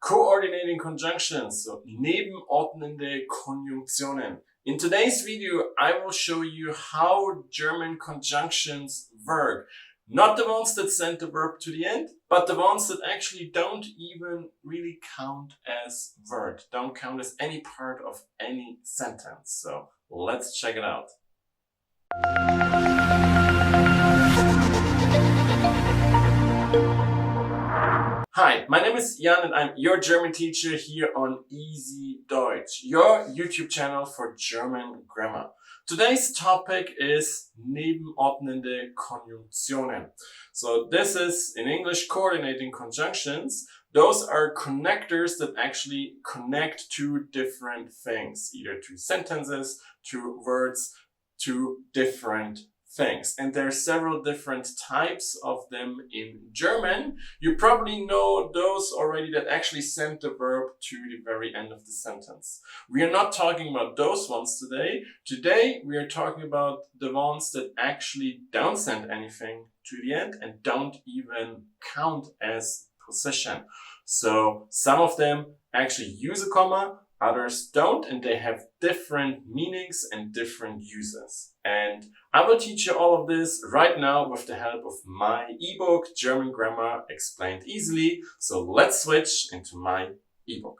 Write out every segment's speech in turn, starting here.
Coordinating conjunctions, so nebenordnende Konjunktionen. In today's video, I will show you how German conjunctions work. Not the ones that send the verb to the end, but the ones that actually don't even really count as word, don't count as any part of any sentence. So let's check it out. Hi, my name is Jan and I'm your German teacher here on EasyDeutsch, your YouTube channel for German grammar. Today's topic is nebenordnende Konjunktionen. So this is, in English, coordinating conjunctions. Those are connectors that actually connect two different things, either two sentences, two words, two different things. And there are several different types of them in German. You probably know those already that actually send the verb to the very end of the sentence. We are not talking about those ones today. Today we are talking about the ones that actually don't send anything to the end and don't even count as position. So some of them actually use a comma, others don't, and they have different meanings and different uses. And I will teach you all of this right now with the help of my ebook, German Grammar Explained Easily. So let's switch into my ebook.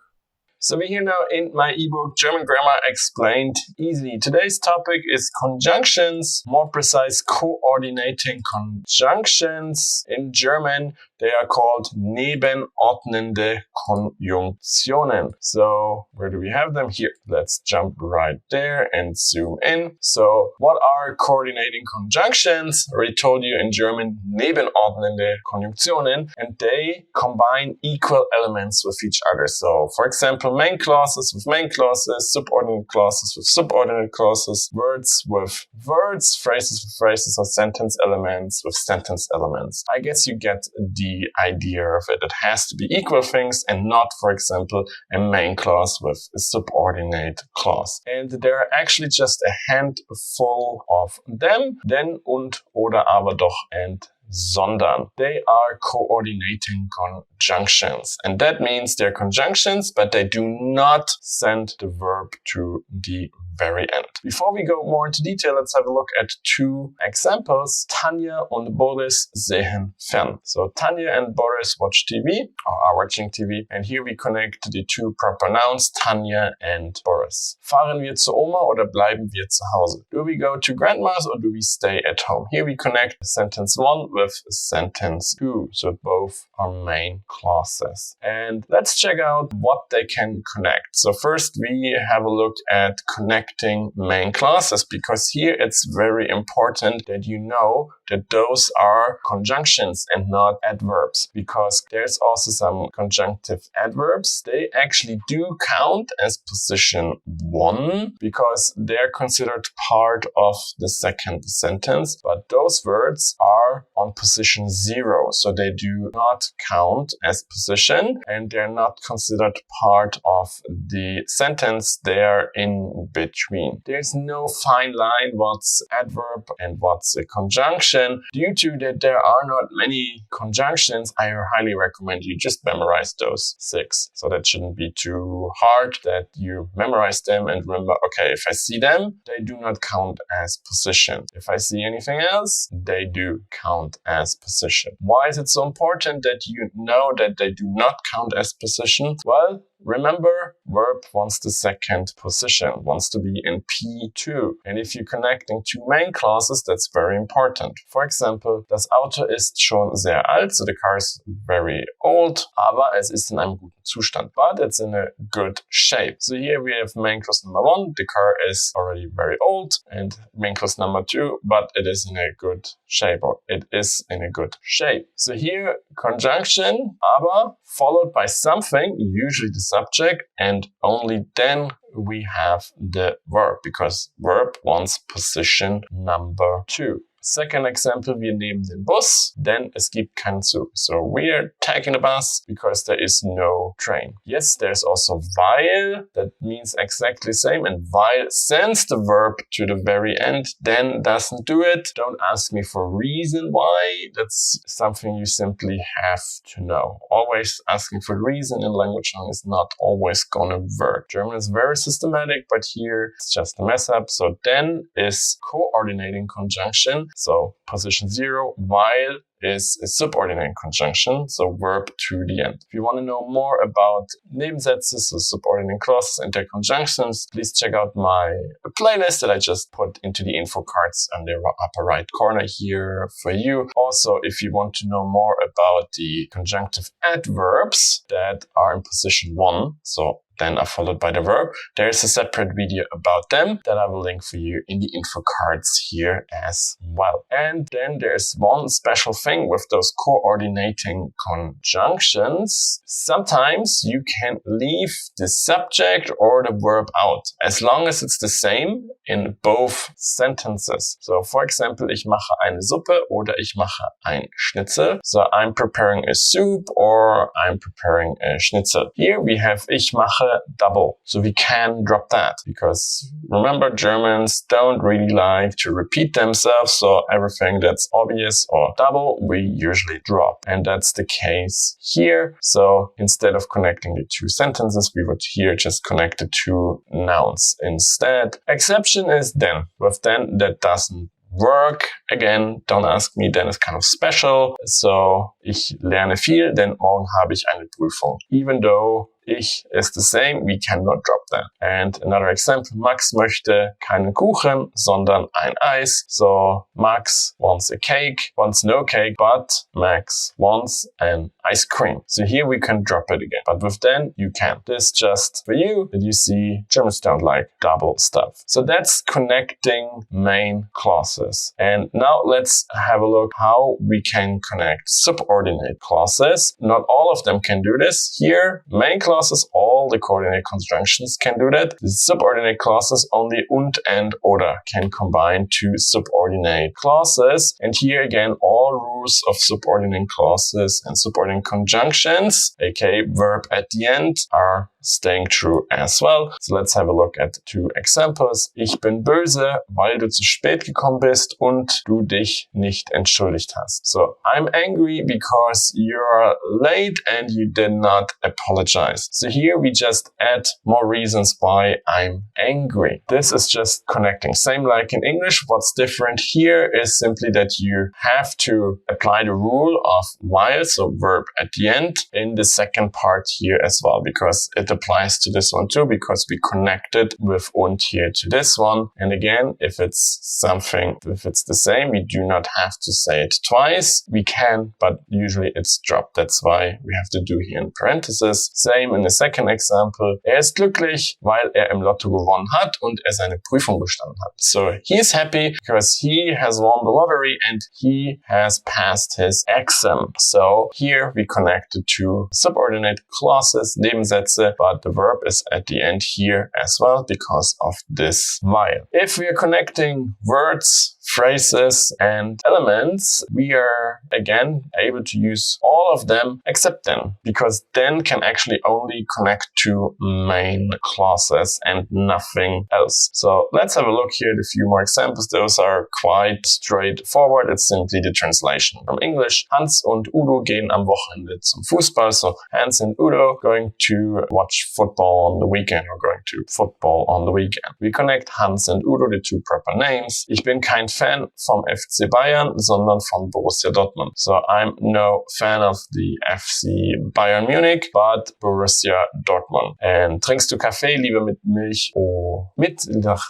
So we're here now in my ebook, German Grammar Explained Easily. Today's topic is conjunctions, more precise, coordinating conjunctions. In German, they are called nebenordnende Konjunktionen. So where do we have them? Here. Let's jump right there and zoom in. So what are coordinating conjunctions? I already told you in German, nebenordnende Konjunktionen, and they combine equal elements with each other. So for example, main clauses with main clauses, subordinate clauses with subordinate clauses, words with words, phrases with phrases, or sentence elements with sentence elements. I guess you get the idea of it. It has to be equal things and not, for example, a main clause with a subordinate clause. And there are actually just a handful of them. Denn, und, oder, aber, doch, and sondern. They are coordinating conjunctions. And that means they're conjunctions, but they do not send the verb to the very end. Before we go more into detail, let's have a look at two examples. Tanja und Boris sehen fern. So Tanja and Boris watch TV, or are watching TV. And here we connect the two proper nouns, Tanja and Boris. Fahren wir zur Oma oder bleiben wir zu Hause? Do we go to grandma's or do we stay at home? Here we connect sentence 1 with sentence 2. So both are main clauses. And let's check out what they can connect. So first we have a look at connecting main clauses, because here it's very important that you know that those are conjunctions and not adverbs, because there's also some conjunctive adverbs. They actually do count as position 1 because they're considered part of the second sentence, but those words are on position 0, so they do not count as position and they're not considered part of the sentence. They're in between. There's no fine line what's adverb and what's a conjunction. Due to that there are not many conjunctions, I highly recommend you just memorize those 6. So that shouldn't be too hard, that you memorize them and remember, okay, if I see them, they do not count as position. If I see anything else, they do count as position. Why is it so important that you know that they do not count as position? Well, remember, verb wants the second position, wants to be in P2. And if you're connecting two main clauses, that's very important. For example, das Auto ist schon sehr alt, so the car is very old, aber es ist in einem guten Zustand, but it's in a good shape. So here we have main clause number 1, the car is already very old, and main clause number 2, but it is in a good shape, or it is in a good shape. So here, conjunction, aber, followed by something, usually the subject, and only then we have the verb, because verb wants position number 2. Second example, wir nehmen den Bus, denn es gibt keinen Zug. So we are taking a bus because there is no train. Yes, there's also weil, that means exactly the same, and weil sends the verb to the very end, then doesn't do it. Don't ask me for reason why. That's something you simply have to know. Always asking for reason in language learning is not always gonna work. German is very systematic, but here it's just a mess up. So then is coordinating conjunction. So position 0, weil is a subordinate conjunction, so verb to the end. If you want to know more about Nebensätze, so subordinate clauses and their conjunctions, please check out my playlist that I just put into the info cards on the upper right corner here for you. Also, if you want to know more about the conjunctive adverbs that are in position 1, so then are followed by the verb, there's a separate video about them that I will link for you in the info cards here as well. And then there's one special thing with those coordinating conjunctions. Sometimes you can leave the subject or the verb out, as long as it's the same in both sentences. So for example, ich mache eine Suppe oder ich mache ein Schnitzel. So I'm preparing a soup or I'm preparing a Schnitzel. Here we have ich mache double. So we can drop that because remember, Germans don't really like to repeat themselves. So everything that's obvious or double, we usually drop. And that's the case here. So instead of connecting the two sentences, we would here just connect the two nouns instead. Exception is then. With then, that doesn't work. Again, don't ask me, then it's kind of special. So ich lerne viel, denn morgen habe ich eine Prüfung. Even though ich is the same, we cannot drop that. And another example, Max möchte keinen Kuchen, sondern ein Eis. So Max wants a cake, wants no cake, but Max wants an ice cream. So here we can drop it again. But with then, you can't. This just for you that you see Germans don't like double stuff. So that's connecting main clauses. And now let's have a look how we can connect subordinate clauses. Not all of them can do this. Here, main clauses, all the coordinate conjunctions can do that. The subordinate clauses, only und and oder can combine to subordinate clauses. And here again, all rules of subordinate clauses and subordinate conjunctions, aka verb at the end, are staying true as well. So let's have a look at two examples. Ich bin böse, weil du zu spät gekommen bist und du dich nicht entschuldigt hast. So I'm angry because you're late and you did not apologize. So here we just add more reasons why I'm angry. This is just connecting. Same like in English. What's different here is simply that you have to apply the rule of while, so verb at the end, in the second part here as well, because it applies to this one too, because we connected with und here to this one. And again, if it's the same, we do not have to say it twice. We can, but usually it's dropped. That's why we have to do here in parentheses. Same in the second example. Er ist glücklich, weil er im Lotto gewonnen hat und er seine Prüfung bestanden hat. So he is happy because he has won the lottery and he has passed his exam. So here we connect the two subordinate clauses, Nebensätze, but the verb is at the end here as well because of this while. If we are connecting words, phrases, and elements, we are again able to use all of them except then, because then can actually only connect to main clauses and nothing else. So let's have a look here at a few more examples. Those are quite straightforward. It's simply the translation from English. Hans und Udo gehen am Wochenende zum Fußball. So Hans and Udo going to watch football on the weekend or going to football on the weekend. We connect Hans and Udo, the two proper names. Ich bin kein Fan vom FC Bayern, sondern von Borussia Dortmund. So I'm no fan of the FC Bayern Munich, but Borussia Dortmund. And trinkst du Kaffee lieber mit Milch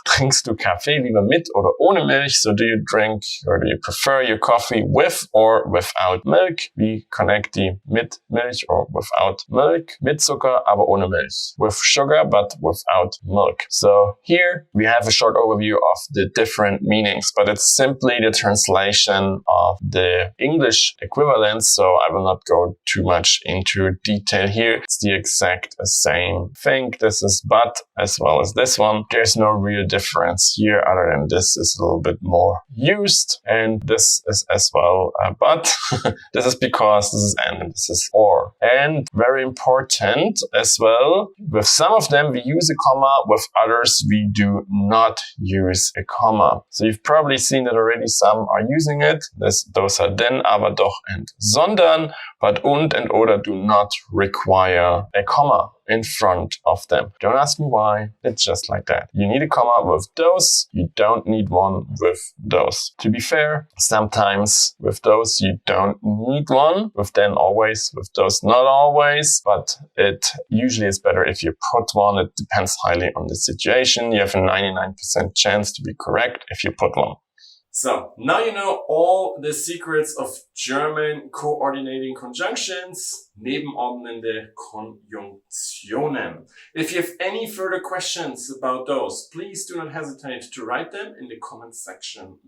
trinkst du Kaffee lieber mit oder ohne Milch? So do you drink or do you prefer your coffee with or without milk? We connect die mit Milch or without milk, mit Zucker, aber ohne Milch. With sugar, but without milk. So here we have a short overview of the different meanings, but it's simply the translation of the English equivalent, so I will not go too much into detail here. It's the exact same thing. This is but as well as this one. There's no real difference here other than this is a little bit more used and this is as well but. This is because this is and this is or. And very important as well, with some of them we use a comma, with others we do not use a comma. So you've probably seen that already, some are using it. Those are denn, aber, doch and sondern, but und and oder do not require a comma in front of them. Don't ask me why, it's just like that. You need a comma with those, you don't need one with those. To be fair, sometimes with those you don't need one, with then always, with those not always, but it usually is better if you put one. It depends highly on the situation. You have a 99% chance to be correct if you put one. So, now you know all the secrets of German coordinating conjunctions, nebenordnende Konjunktionen. If you have any further questions about those, please do not hesitate to write them in the comment section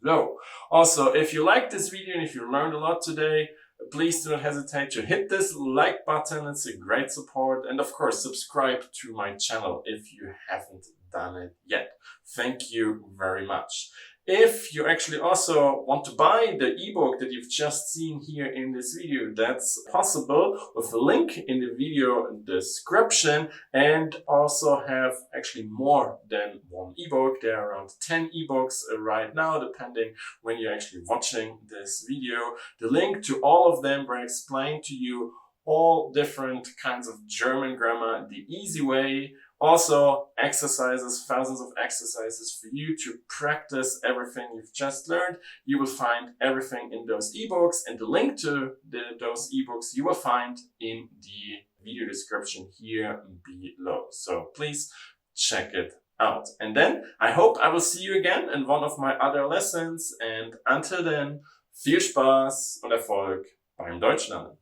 below. Also, if you liked this video and if you learned a lot today, please do not hesitate to hit this like button. It's a great support. And of course, subscribe to my channel if you haven't done it yet. Thank you very much. If you actually also want to buy the ebook that you've just seen here in this video, that's possible with a link in the video description, and also have actually more than one ebook. There are around 10 ebooks right now, depending when you're actually watching this video. The link to all of them where I explain to you all different kinds of German grammar the easy way. Also, exercises, thousands of exercises for you to practice everything you've just learned. You will find everything in those ebooks, and the link to those ebooks you will find in the video description here below. So please check it out. And then I hope I will see you again in one of my other lessons. And until then, viel Spaß und Erfolg beim Deutschlernen.